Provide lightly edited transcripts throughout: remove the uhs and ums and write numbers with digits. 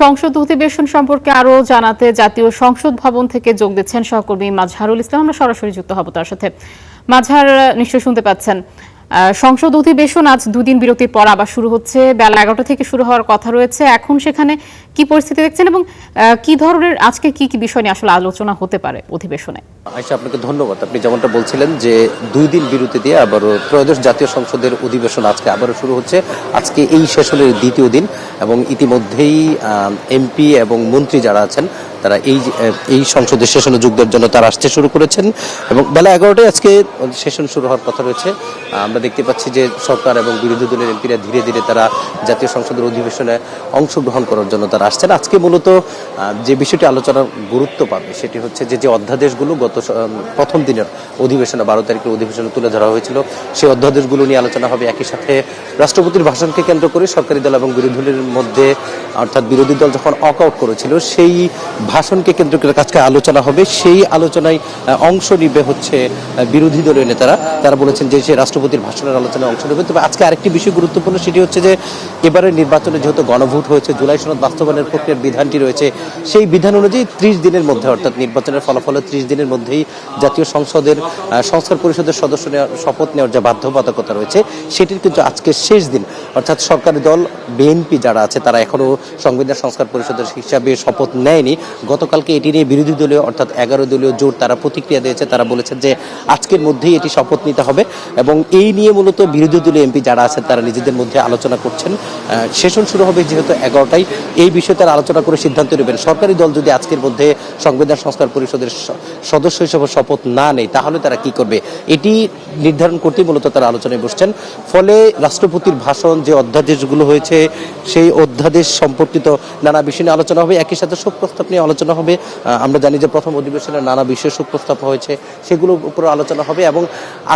সংসদ অধিবেশন সম্পর্কে আরো জানাতে জাতীয় সংসদ ভবন থেকে যোগ দিচ্ছেন সহকর্মী মাজহারুল ইসলাম। আমরা সরাসরি যুক্ত হব তার সাথে। মাজহার, নিশ্চয় শুনতে পাচ্ছেন, সংসদ অধিবেশন আজ দুদিন বিরতির পর আবার শুরু হচ্ছে। বেলা 11টা থেকে শুরু হওয়ার কথা রয়েছে। এখন সেখানে কি পরিস্থিতি দেখছেন এবং কি ধরনের আজকে কি কি বিষয় নিয়ে আসলে আলোচনা হতে পারে অধিবেশনে? আয়শা, আপনাকে ধন্যবাদ। আপনি যেমনটা বলছিলেন যে 2 দিন বিরতি দিয়ে আবারও ত্রয়োদশ জাতীয় সংসদের অধিবেশন আজকে আবারও শুরু হচ্ছে। আজকে এই সেশনের দ্বিতীয় দিন এবং ইতিমধ্যেই এমপি এবং মন্ত্রী যারা আছেন তারা এই সংসদের সেশনে যোগ দেওয়ার জন্য তারা আসতে শুরু করেছেন এবং বেলা 11টায় আজকে সেশন শুরু হওয়ার কথা রয়েছে। আমরা দেখতে পাচ্ছি যে সরকার এবং বিরোধী দলের এমপিরা ধীরে ধীরে তারা জাতীয় সংসদের অধিবেশনে অংশগ্রহণ করার জন্য তারা আসছেন। আজকে মূলত যে বিষয়টি আলোচনার গুরুত্ব পাবে সেটি হচ্ছে যে অধ্যাদেশগুলো গত প্রথম দিনের অধিবেশনে 12 তারিখের অধিবেশনে তুলে ধরা হয়েছিল সেই অধ্যাদেশগুলো নিয়ে আলোচনা হবে। একই সাথে রাষ্ট্রপতির ভাষণকে কেন্দ্র করে সরকারি দল এবং বিরোধী দলের মধ্যে, অর্থাৎ বিরোধী দল যখন ওয়াক আউট করেছিল সেই ভাষণকে কেন্দ্র করে আজকে আলোচনা হবে। সেই আলোচনায় অংশ নিবে হচ্ছে বিরোধী দলীয় নেতারা। তারা বলেছেন যে সে রাষ্ট্রপতির ভাষণের আলোচনায় অংশ নেবে। তবে আজকে আরেকটি বিষয় গুরুত্বপূর্ণ, সেটি হচ্ছে যে এবারের নির্বাচনে যেহেতু গণভোট হয়েছে, জুলাই সনদ বাস্তবায়নের প্রক্রিয়ার বিধানটি রয়েছে, সেই বিধান অনুযায়ী 30 দিনের মধ্যে, অর্থাৎ নির্বাচনের ফলাফলের 30 দিনের মধ্যেই জাতীয় সংসদের সংস্কার পরিষদের সদস্য শপথ নেওয়ার যে বাধ্যবাধকতা রয়েছে সেটির কিন্তু আজকে শেষ দিন। অর্থাৎ সরকারি দল বিএনপি যারা আছে তারা এখনো সংবিধান সংস্কার পরিষদের হিসাবে শপথ নেয়নি। গতকালকে এটি নিয়ে বিরোধী দলীয়, অর্থাৎ 11 দলীয় জোট তারা প্রতিক্রিয়া দিয়েছে। তারা বলেছেন যে আজকের মধ্যেই এটি শপথ নিতে হবে এবং এই নিয়ে মূলত বিরোধী দলীয় এমপি যারা আছেন তারা নিজেদের মধ্যে আলোচনা করছেন। সেশন শুরু হবে যেহেতু 11টায়, এই বিষয়ে তারা আলোচনা করে সিদ্ধান্ত নেবেন। সরকারি দল যদি আজকের মধ্যে সংবিধান সংস্কার পরিষদের সদস্য হিসেবে শপথ না নেয় তাহলে তারা কি করবে, এটি নির্ধারণ করতেই মূলত তারা আলোচনায় বসছেন। ফলে রাষ্ট্রপতির ভাষণ, যে অধ্যাদেশগুলো হয়েছে সেই অধ্যাদেশ সম্পর্কিত নানা বিষয় নিয়ে আলোচনা হবে। একই সাথে শোক প্রস্তাব নিয়ে আলোচনা হবে। আমরা জানি যে প্রথম অধিবেশনে নানা বিষয়ে শোক প্রস্তাব হয়েছে, সেগুলোর উপরে আলোচনা হবে এবং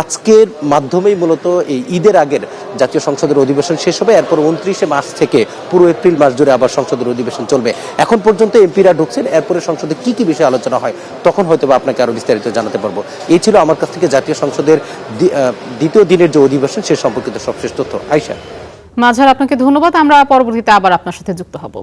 আজকের মাধ্যমেই মূলত এই ঈদের আগের জাতীয় সংসদের অধিবেশন শেষ হবে। এরপর 29শে মার্চ থেকে পুরো এপ্রিল মাস জুড়ে আবার সংসদের অধিবেশন চলবে। এখন পর্যন্ত এমপিরা ঢুকছেন, এরপরে সংসদে কি কি বিষয়ে আলোচনা হয় তখন হয়তো আপনাকে আরো বিস্তারিত জানাতে পারবো। এই ছিল আমার কাছ থেকে জাতীয় সংসদের দ্বিতীয় দিনের যে অধিবেশন সে সম্পর্কিত সবশেষ তথ্য। আয়শা। মাজহার, আপনাকে ধন্যবাদ। আমরা পরবর্তীতে আবার আপনার সাথে যুক্ত হব।